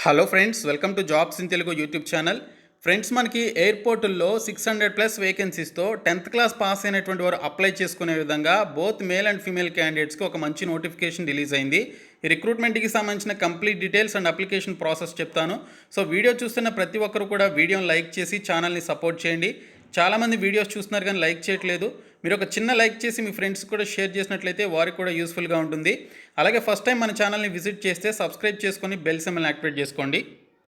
Hello friends, welcome to jobs in Telugu YouTube channel. Friends, మనకి ఎయిర్పోర్టుల్లో 600+ వేకెన్సీస్తో 10th class pass అయినటువంటి వారు apply చేసుకునే విధంగా బోత్ మేల్ అండ్ ఫీమేల్ క్యాండిడేట్స్కి ఒక మంచి నోటిఫికేషన్ రిలీజ్ అయింది. ఈ రిక్రూట్మెంట్కి సంబంధించిన complete details and application process చెప్తాను. సో వీడియో చూస్తున్న ప్రతి ఒక్కరు కూడా వీడియోని లైక్ చేసి ఛానల్ని సపోర్ట్ చేయండి. చాలామంది వీడియోస్ చూస్తున్నారు కానీ లైక్ చేయట్లేదు. మీరు ఒక చిన్న లైక్ చేసి మీ ఫ్రెండ్స్ కూడా షేర్ చేసినట్లయితే వారికి కూడా యూస్ఫుల్గా ఉంటుంది. అలాగే ఫస్ట్ టైం మన ఛానల్ని విజిట్ చేస్తే సబ్స్క్రైబ్ చేసుకొని బెల్ సింబల్ని యాక్టివేట్ చేసుకోండి.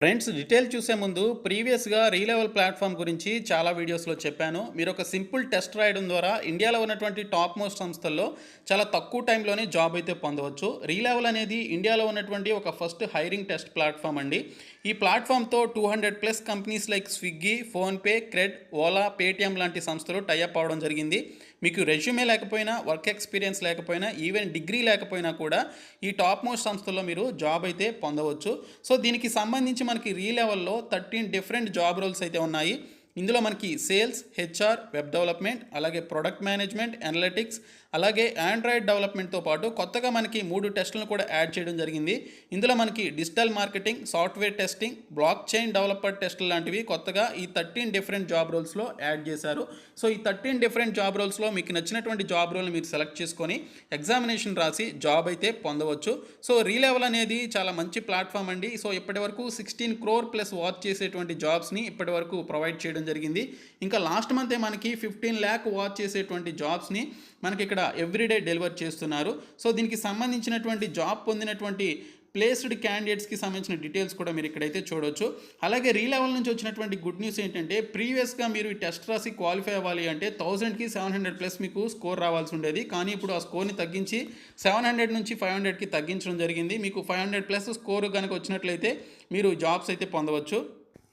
ఫ్రెండ్స్, డీటెయిల్ చూసే ముందు ప్రీవియస్గా రీలెవెల్ ప్లాట్ఫామ్ గురించి చాలా వీడియోస్లో చెప్పాను. మీరు ఒక సింపుల్ టెస్ట్ రాయడం ద్వారా ఇండియాలో ఉన్నటువంటి టాప్ మోస్ట్ సంస్థల్లో చాలా తక్కువ టైంలోనే జాబ్ అయితే పొందవచ్చు. రీలెవెల్ అనేది ఇండియాలో ఉన్నటువంటి ఒక ఫస్ట్ హైరింగ్ టెస్ట్ ప్లాట్ఫామ్ అండి. ఈ ప్లాట్ఫామ్తో 200+ companies like Swiggy, PhonePe, cred, Ola, Paytm లాంటి సంస్థలు టైఅప్ అవడం జరిగింది. మీకు రెజ్యూమే లేకపోయినా, వర్క్ ఎక్స్పీరియన్స్ లేకపోయినా, ఈవెన్ డిగ్రీ లేకపోయినా కూడా ఈ టాప్ మోస్ట్ సంస్థల్లో మీరు జాబ్ అయితే పొందవచ్చు. సో దీనికి సంబంధించి మనకి రీలెవెల్లో 13 డిఫరెంట్ జాబ్ రోల్స్ అయితే ఉన్నాయి. ఇందులో మనకి సేల్స్, హెచ్ఆర్, వెబ్ డెవలప్మెంట్, అలాగే ప్రొడక్ట్ మేనేజ్మెంట్, అనలిటిక్స్, అలాగే ఆండ్రాయిడ్ డెవలప్మెంట్తో పాటు కొత్తగా మనకి 3 టెస్టులను కూడా యాడ్ చేయడం జరిగింది. ఇందులో మనకి digital marketing, software testing, block chain developer టెస్టులు లాంటివి కొత్తగా ఈ 13 డిఫరెంట్ జాబ్ రోల్స్లో యాడ్ చేశారు. సో ఈ 13 డిఫరెంట్ జాబ్ రోల్స్లో మీకు నచ్చినటువంటి జాబ్ రోల్ని మీరు సెలెక్ట్ చేసుకొని ఎగ్జామినేషన్ రాసి జాబ్ అయితే పొందవచ్చు. సో రీలెవెల్ అనేది చాలా మంచి ప్లాట్ఫామ్ అండి. సో ఇప్పటివరకు 16 crore+ వాచ్ చేసేటువంటి జాబ్స్ని ఇప్పటివరకు ప్రొవైడ్ చేయడం జరిగింది. ఇంకా లాస్ట్ మంతే మనకి 15 lakh వాచ్ చేసేటువంటి జాబ్స్ని మనకి ఇక్కడ ఎవ్రీడే డెలివర్ చేస్తున్నారు. సో దీనికి సంబంధించినటువంటి జాబ్ పొందినటువంటి ప్లేస్డ్ క్యాండిడేట్స్కి సంబంధించిన డీటెయిల్స్ కూడా మీరు ఇక్కడైతే చూడవచ్చు. అలాగే రీలెవెల్ నుంచి వచ్చినటువంటి గుడ్ న్యూస్ ఏంటంటే, ప్రీవియస్గా మీరు ఈ టెస్ట్ రాసి క్వాలిఫై అవ్వాలి అంటే 1000కి 700+ మీకు స్కోర్ రావాల్సి ఉండేది. కానీ ఇప్పుడు ఆ స్కోర్ని తగ్గించి 700 నుంచి 500కి తగ్గించడం జరిగింది. మీకు 500+ స్కోర్ కనుక వచ్చినట్లయితే మీరు జాబ్స్ అయితే పొందవచ్చు.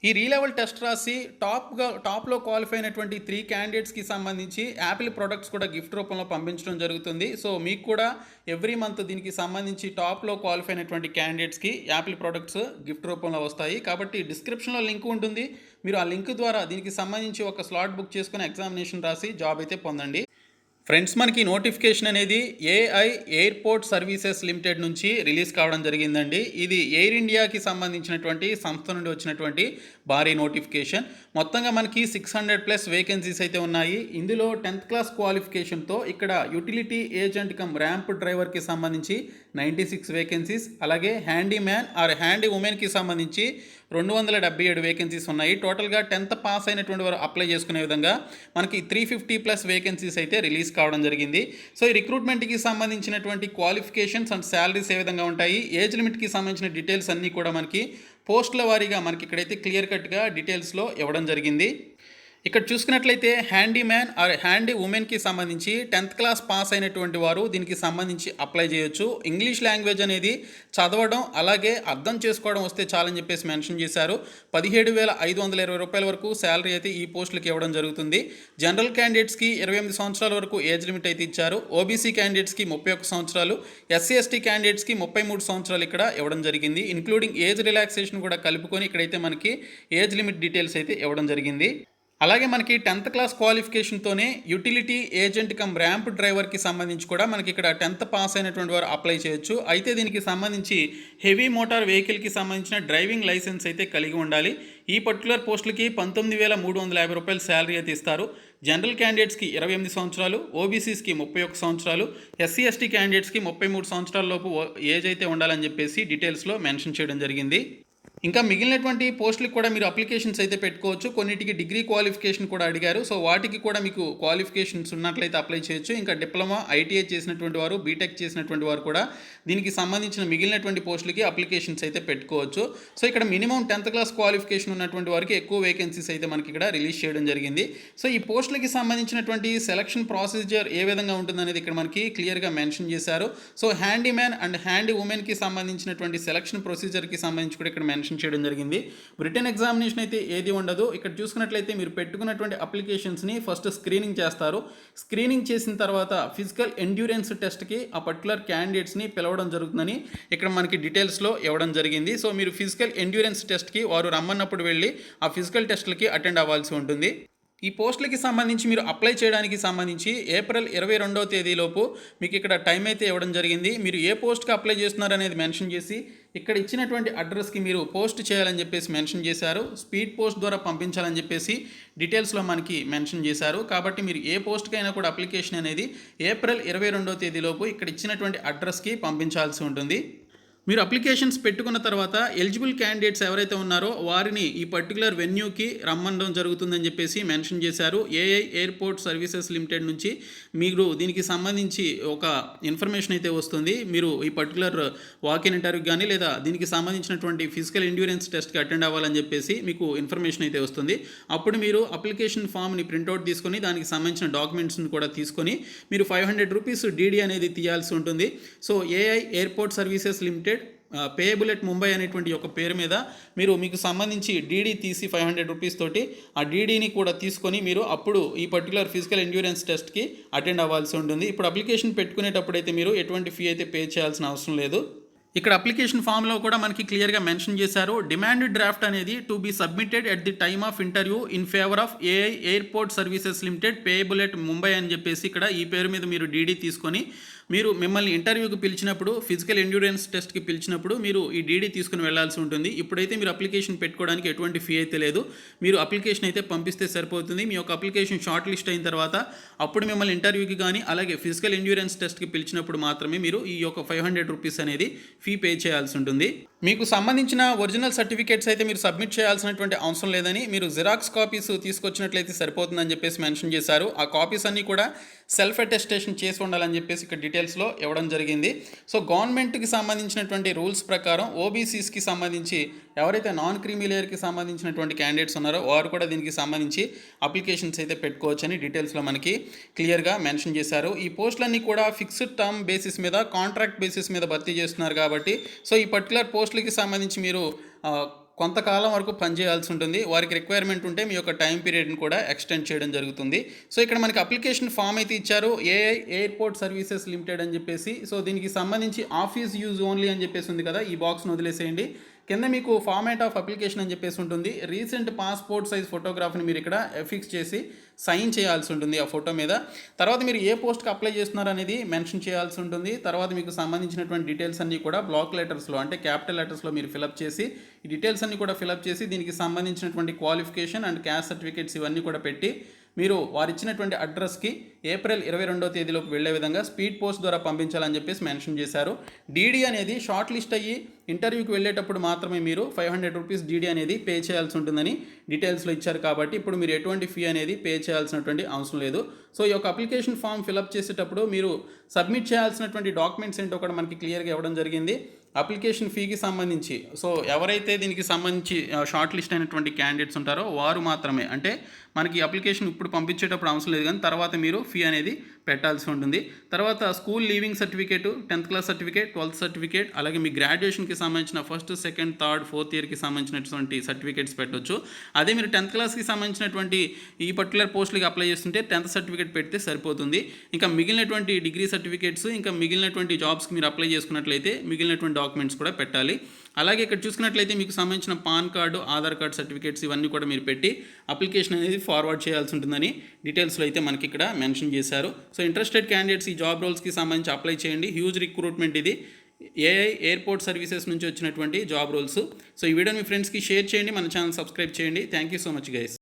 ఈ రీలెవెల్ టెస్ట్ రాసి టాప్లో క్వాలిఫై అయినటువంటి 3 క్యాండిడేట్స్కి సంబంధించి యాపిల్ ప్రొడక్ట్స్ కూడా గిఫ్ట్ రూపంలో పంపించడం జరుగుతుంది. సో మీకు కూడా ఎవ్రీ మంత్ దీనికి సంబంధించి టాప్లో క్వాలిఫై అయినటువంటి క్యాండిడేట్స్కి యాపిల్ ప్రొడక్ట్స్ గిఫ్ట్ రూపంలో వస్తాయి. కాబట్టి డిస్క్రిప్షన్లో లింక్ ఉంటుంది. మీరు ఆ లింక్ ద్వారా దీనికి సంబంధించి ఒక స్లాట్ బుక్ చేసుకుని ఎగ్జామినేషన్ రాసి జాబ్ అయితే పొందండి. ఫ్రెండ్స్, మనకి నోటిఫికేషన్ అనేది ఏఐ ఎయిర్పోర్ట్ సర్వీసెస్ లిమిటెడ్ నుంచి రిలీజ్ కావడం జరిగిందండి. ఇది ఎయిర్ ఇండియాకి సంబంధించినటువంటి సంస్థ నుండి వచ్చినటువంటి భారీ నోటిఫికేషన్. మొత్తంగా మనకి 600+ వేకెన్సీస్ అయితే ఉన్నాయి. ఇందులో 10th క్లాస్ క్వాలిఫికేషన్తో ఇక్కడ యూటిలిటీ ఏజెంట్ కమ్ ర్యాంప్ డ్రైవర్కి సంబంధించి 96 వేకెన్సీస్, అలాగే హ్యాండీ మ్యాన్ ఆర్ హ్యాండీ ఉమెన్కి సంబంధించి 277 వేకెన్సీస్ ఉన్నాయి. టోటల్గా 10th పాస్ అయినటువంటి వారు అప్లై చేసుకునే విధంగా మనకి 350+ వేకెన్సీస్ అయితే రిలీజ్ కావడం జరిగింది. సో ఈ రిక్రూట్మెంట్కి సంబంధించినటువంటి క్వాలిఫికేషన్స్ అండ్ శాలరీస్ ఏ విధంగా ఉంటాయి, ఏజ్ లిమిట్కి సంబంధించిన డీటెయిల్స్ అన్నీ కూడా మనకి పోస్టుల వారీగా మనకి ఇక్కడైతే క్లియర్ కట్గా డీటెయిల్స్లో ఇవ్వడం జరిగింది. ఇక్కడ చూసుకున్నట్లయితే హ్యాండీ మ్యాన్ ఆర్ హ్యాండీ ఉమెన్కి సంబంధించి 10th క్లాస్ పాస్ అయినటువంటి వారు దీనికి సంబంధించి అప్లై చేయొచ్చు. ఇంగ్లీష్ లాంగ్వేజ్ అనేది చదవడం అలాగే అర్థం చేసుకోవడం వస్తే చాలని చెప్పేసి మెన్షన్ చేశారు. 17,520 రూపాయల వరకు శాలరీ అయితే ఈ పోస్టులకి ఇవ్వడం జరుగుతుంది. జనరల్ క్యాండిడేట్స్కి 28 సంవత్సరాల వరకు ఏజ్ లిమిట్ అయితే ఇచ్చారు. ఓబీసీ క్యాండిడేట్స్కి 31 సంవత్సరాలు, ఎస్సీ ఎస్టీ క్యాండిడేట్స్కి 33 సంవత్సరాలు ఇక్కడ ఇవ్వడం జరిగింది. ఇన్క్లూడింగ్ ఏజ్ రిలాక్సేషన్ కూడా కలుపుకొని ఇక్కడైతే మనకి ఏజ్ లిమిట్ డీటెయిల్స్ అయితే ఇవ్వడం జరిగింది. అలాగే మనకి 10th క్లాస్ క్వాలిఫికేషన్తోనే యూటిలిటీ ఏజెంట్ కమ్ ర్యాంప్ డ్రైవర్కి సంబంధించి కూడా మనకి ఇక్కడ 10th పాస్ అయినటువంటి వారు అప్లై చేయొచ్చు. అయితే దీనికి సంబంధించి హెవీ మోటార్ వెహికల్కి సంబంధించిన డ్రైవింగ్ లైసెన్స్ అయితే కలిగి ఉండాలి. ఈ పర్టికులర్ పోస్టులకి 19,350 రూపాయలు శాలరీ అయితే ఇస్తారు. జనరల్ క్యాండిడేట్స్కి 28 సంవత్సరాలు, ఓబీసీస్కి 31 సంవత్సరాలు, ఎస్సీ ఎస్టీ క్యాండిడేట్స్కి 33 సంవత్సరాల లోపు ఏజ్ అయితే ఉండాలని చెప్పేసి డీటెయిల్స్లో మెన్షన్ చేయడం జరిగింది. ఇంకా మిగిలినటువంటి పోస్టులకు కూడా మీరు అప్లికేషన్స్ అయితే పెట్టుకోవచ్చు. కొన్నిటికి డిగ్రీ క్వాలిఫికేషన్ కూడా అడిగారు. సో వాటికి కూడా మీకు క్వాలిఫికేషన్స్ ఉన్నట్లయితే అప్లై చేయొచ్చు. ఇంకా డిప్లొమా, ఐటీఐ చేసినటువంటి వారు, బీటెక్ చేసినటువంటి వారు కూడా దీనికి సంబంధించిన మిగిలినటువంటి పోస్టులకి అప్లికేషన్స్ అయితే పెట్టుకోవచ్చు. సో ఇక్కడ మినిమం 10th క్లాస్ క్వాలిఫికేషన్ ఉన్నటువంటి వారికి ఎక్కువ వేకెన్సీస్ అయితే మనకి ఇక్కడ రిలీజ్ చేయడం జరిగింది. సో ఈ పోస్టులకి సంబంధించినటువంటి సెలక్షన్ ప్రొసీజర్ ఏ విధంగా ఉంటుందనేది ఇక్కడ మనకి క్లియర్గా మెన్షన్ చేశారు. So handy man and handy ఉమెన్కి సంబంధించినటువంటి సెలక్షన్ ప్రొసీజర్కి సంబంధించి కూడా ఇక్కడ మెన్షన్ చేయడం జరిగింది. రిటన్ ఎగ్జామినేషన్ అయితే ఏది ఉండదు. ఇక్కడ చూసుకున్నట్లయితే మీరు పెట్టుకున్నటువంటి అప్లికేషన్స్ని ఫస్ట్ స్క్రీనింగ్ చేస్తారు. స్క్రీనింగ్ చేసిన తర్వాత ఫిజికల్ ఎండ్యూరెన్స్ టెస్ట్కి ఆ పర్టికులర్ క్యాండిడేట్స్ని పిలవడం జరుగుతుందని ఇక్కడ మనకి డీటెయిల్స్లో ఇవ్వడం జరిగింది. సో మీరు ఫిజికల్ ఎండ్యూరెన్స్ టెస్ట్కి వారు రమ్మన్నప్పుడు వెళ్ళి ఆ ఫిజికల్ టెస్ట్లకి అటెండ్ అవ్వాల్సి ఉంటుంది. ఈ పోస్టులకి సంబంధించి మీరు అప్లై చేయడానికి సంబంధించి ఏప్రిల్ 22వ తేదీలోపు మీకు ఇక్కడ టైం అయితే ఇవ్వడం జరిగింది. మీరు ఏ పోస్ట్కి అప్లై చేస్తున్నారనేది మెన్షన్ చేసి ఇక్కడ ఇచ్చినటువంటి అడ్రస్కి మీరు పోస్ట్ చేయాలని చెప్పేసి మెన్షన్ చేశారు. స్పీడ్ పోస్ట్ ద్వారా పంపించాలని చెప్పేసి డీటెయిల్స్లో మనకి మెన్షన్ చేశారు. కాబట్టి మీరు ఏ పోస్ట్కైనా కూడా అప్లికేషన్ అనేది ఏప్రిల్ 22వ తేదీలోపు ఇక్కడ ఇచ్చినటువంటి అడ్రస్కి పంపించాల్సి ఉంటుంది. మీరు అప్లికేషన్స్ పెట్టుకున్న తర్వాత ఎలిజిబుల్ క్యాండిడేట్స్ ఎవరైతే ఉన్నారో వారిని ఈ పర్టికులర్ వెన్యూకి రమ్మనడం జరుగుతుందని చెప్పేసి మెన్షన్ చేశారు. ఏఐ ఎయిర్పోర్ట్ సర్వీసెస్ లిమిటెడ్ నుంచి మీరు దీనికి సంబంధించి ఒక ఇన్ఫర్మేషన్ అయితే వస్తుంది. మీరు ఈ పర్టికులర్ వాక్-ఇన్ ఇంటర్వ్యూకి కానీ లేదా దీనికి సంబంధించినటువంటి ఫిజికల్ ఎండ్యూరెన్స్ టెస్ట్కి అటెండ్ అవ్వాలని చెప్పేసి మీకు ఇన్ఫర్మేషన్ అయితే వస్తుంది. అప్పుడు మీరు అప్లికేషన్ ఫామ్ని ప్రింట్అవుట్ తీసుకొని దానికి సంబంధించిన డాక్యుమెంట్స్ని కూడా తీసుకొని మీరు 500 రూపీస్ డీడీ అనేది తీయాల్సి ఉంటుంది. So AI airport services limited payable at Mumbai అనేటువంటి ఒక పేరు మీద మీకు సంబంధించి డీడీ తీసి 500 రూపీస్ తోటి ఆ డీడీని కూడా తీసుకొని మీరు అప్పుడు ఈ పర్టికులర్ ఫిజికల్ ఎండ్యూరెన్స్ టెస్ట్కి అటెండ్ అవ్వాల్సి ఉంటుంది. ఇప్పుడు అప్లికేషన్ పెట్టుకునేటప్పుడు అయితే మీరు ఎటువంటి ఫీ అయితే పే చేయాల్సిన అవసరం లేదు. ఇక్కడ అప్లికేషన్ ఫామ్లో కూడా మనకి క్లియర్గా మెన్షన్ చేశారు. డిమాండెడ్ డ్రాఫ్ట్ అనేది to be submitted at the time of interview in favour of AI airport services limited payable at Mumbai అని చెప్పేసి ఇక్కడ ఈ పేరు మీద మీరు డీడీ తీసుకొని మీరు మిమ్మల్ని ఇంటర్వ్యూకి పిలిచినప్పుడు ఫిజికల్ ఎండ్యూరెన్స్ టెస్ట్కి పిలిచినప్పుడు మీరు ఈ డీడీ తీసుకుని వెళ్లాల్సి ఉంటుంది. ఇప్పుడైతే మీరు అప్లికేషన్ పెట్టుకోవడానికి ఎటువంటి ఫీ అయితే లేదు. మీరు అప్లికేషన్ అయితే పంపిస్తే సరిపోతుంది. మీ యొక్క అప్లికేషన్ షార్ట్ లిస్ట్ అయిన తర్వాత అప్పుడు మిమ్మల్ని ఇంటర్వ్యూకి కానీ అలాగే ఫిజికల్ ఎండ్యూరెన్స్ టెస్ట్కి పిలిచినప్పుడు మాత్రమే మీరు ఈ యొక్క 500 రూపీస్ అనేది ఫీ పే చేయాల్సి ఉంటుంది. మీకు సంబంధించిన ఒరిజినల్ సర్టిఫికేట్స్ అయితే మీరు సబ్మిట్ చేయాల్సినటువంటి అవసరం లేదని, మీరు జిరాక్స్ కాపీస్ తీసుకొచ్చినట్లయితే సరిపోతుందని చెప్పేసి మెన్షన్ చేశారు. ఆ కాపీస్ అన్నీ కూడా సెల్ఫ్ అటెస్టేషన్ చేసి ఉండాలని చెప్పేసి ఇక్కడ డీటెయిల్స్లో ఇవ్వడం జరిగింది. సో గవర్నమెంట్కి సంబంధించినటువంటి రూల్స్ ప్రకారం ఓబీసీస్కి సంబంధించి ఎవరైతే నాన్ క్రీమీ లేయర్కి సంబంధించినటువంటి క్యాండిడేట్స్ ఉన్నారో వారు కూడా దీనికి సంబంధించి అప్లికేషన్స్ అయితే పెట్టుకోవచ్చని డీటెయిల్స్లో మనకి క్లియర్గా మెన్షన్ చేశారు. ఈ పోస్టులన్నీ కూడా ఫిక్స్డ్ టర్మ్ బేసిస్ మీద కాంట్రాక్ట్ బేసిస్ మీద భర్తీ చేస్తున్నారు కాబట్టి సో ఈ పర్టికులర్ పోస్టులకి సంబంధించి మీరు కొంతకాలం వరకు పనిచేయాల్సి ఉంటుంది. వారికి రిక్వైర్మెంట్ ఉంటే మీ యొక్క టైం పీరియడ్ని కూడా ఎక్స్టెండ్ చేయడం జరుగుతుంది. సో ఇక్కడ మనకి అప్లికేషన్ ఫామ్ అయితే ఇచ్చారు. ఏఐ ఎయిర్పోర్ట్ సర్వీసెస్ లిమిటెడ్ అని చెప్పేసి. సో దీనికి సంబంధించి ఆఫీస్ యూజ్ ఓన్లీ అని చెప్పేసి ఉంది కదా, ఈ బాక్స్ను వదిలేసేయండి. కింద మీకు ఫార్మాట్ ఆఫ్ అప్లికేషన్ అని చెప్పేసి ఉంటుంది. రీసెంట్ పాస్పోర్ట్ సైజ్ ఫోటోగ్రాఫ్ని మీరు ఇక్కడ ఫిక్స్ చేసి సైన్ చేయాల్సి ఉంటుంది ఆ ఫోటో మీద. తర్వాత మీరు ఏ పోస్ట్కి అప్లై చేస్తున్నారు అనేది మెన్షన్ చేయాల్సి ఉంటుంది. తర్వాత మీకు సంబంధించినటువంటి డీటెయిల్స్ అన్నీ కూడా బ్లాక్ లెటర్స్లో అంటే క్యాపిటల్ లెటర్స్లో మీరు ఫిలప్ చేసి ఈ డీటెయిల్స్ అన్నీ కూడా ఫిలప్ చేసి దీనికి సంబంధించినటువంటి క్వాలిఫికేషన్ అండ్ క్యాస్ట్ సర్టిఫికేట్స్ ఇవన్నీ కూడా పెట్టి మీరు వారు ఇచ్చినటువంటి అడ్రస్కి ఏప్రిల్ 22వ తేదీలోకి వెళ్లే విధంగా స్పీడ్ పోస్ట్ ద్వారా పంపించాలని చెప్పేసి మెన్షన్ చేశారు. డీడీ అనేది షార్ట్ లిస్ట్ అయ్యి ఇంటర్వ్యూకి వెళ్ళేటప్పుడు మాత్రమే మీరు 500 రూపీస్ డీడీ అనేది పే చేయాల్సి ఉంటుందని డీటెయిల్స్లో ఇచ్చారు. కాబట్టి ఇప్పుడు మీరు ఎటువంటి ఫీ అనేది పే చేయాల్సినటువంటి అవసరం లేదు. సో ఈ యొక్క అప్లికేషన్ ఫామ్ ఫిలప్ చేసేటప్పుడు మీరు సబ్మిట్ చేయాల్సినటువంటి డాక్యుమెంట్స్ ఏంటో కూడా మనకి క్లియర్గా ఇవ్వడం జరిగింది. అప్లికేషన్ ఫీకి సంబంధించి సో ఎవరైతే దీనికి సంబంధించి షార్ట్ లిస్ట్ అయినటువంటి క్యాండిడేట్స్ ఉంటారో వారు మాత్రమే, అంటే మనకి అప్లికేషన్ ఇప్పుడు పంపించేటప్పుడు అవసరం లేదు కానీ తర్వాత మీరు ఫీ అనేది పెట్టాల్సి ఉంటుంది. తర్వాత school leaving certificate, 10th class certificate, 12th certificate, అలాగే మీ గ్రాడ్యుయేషన్కి సంబంధించిన 1st, 2nd, 3rd, 4th ఇయర్కి సంబంధించినటువంటి సర్టిఫికేట్స్ పెట్టవచ్చు. అదే మీరు 10th క్లాస్కి సంబంధించినటువంటి ఈ పర్టికులర్ పోస్టులకి అప్లై చేస్తుంటే 10th సర్టిఫికేట్ పెడితే సరిపోతుంది. ఇంకా మిగిలినటువంటి డిగ్రీ సర్టిఫికేట్స్ ఇంకా మిగిలినటువంటి జాబ్స్కి మీరు అప్లై చేసుకున్నట్లయితే మిగిలినటువంటి డాక్యుమెంట్స్ కూడా పెట్టాలి. అలాగే ఇక్కడ చూసుకున్నట్లయితే మీకు సంబంధించిన pan card, Aadhaar card certificates ఇవన్నీ కూడా మీరు పెట్టి అప్లికేషన్ అనేది ఫార్వర్డ్ చేయాల్సి ఉంటుందని డీటెయిల్స్లో అయితే మనకి ఇక్కడ మెన్షన్ చేశారు. సో ఇంట్రెస్టెడ్ క్యాండిడేట్స్ ఈ జాబ్ రోల్స్కి సంబంధించి అప్లై చేయండి. హ్యూజ్ రిక్రూట్మెంట్ ఇది. ఏఐ ఎయిర్పోర్ట్ సర్వీసెస్ నుంచి వచ్చినటువంటి జాబ్ రోల్స్. సో ఈ వీడియో మీ ఫ్రెండ్స్కి షేర్ చేయండి, మన ఛానల్ సబ్స్క్రైబ్ చేయండి. Thank you so much guys.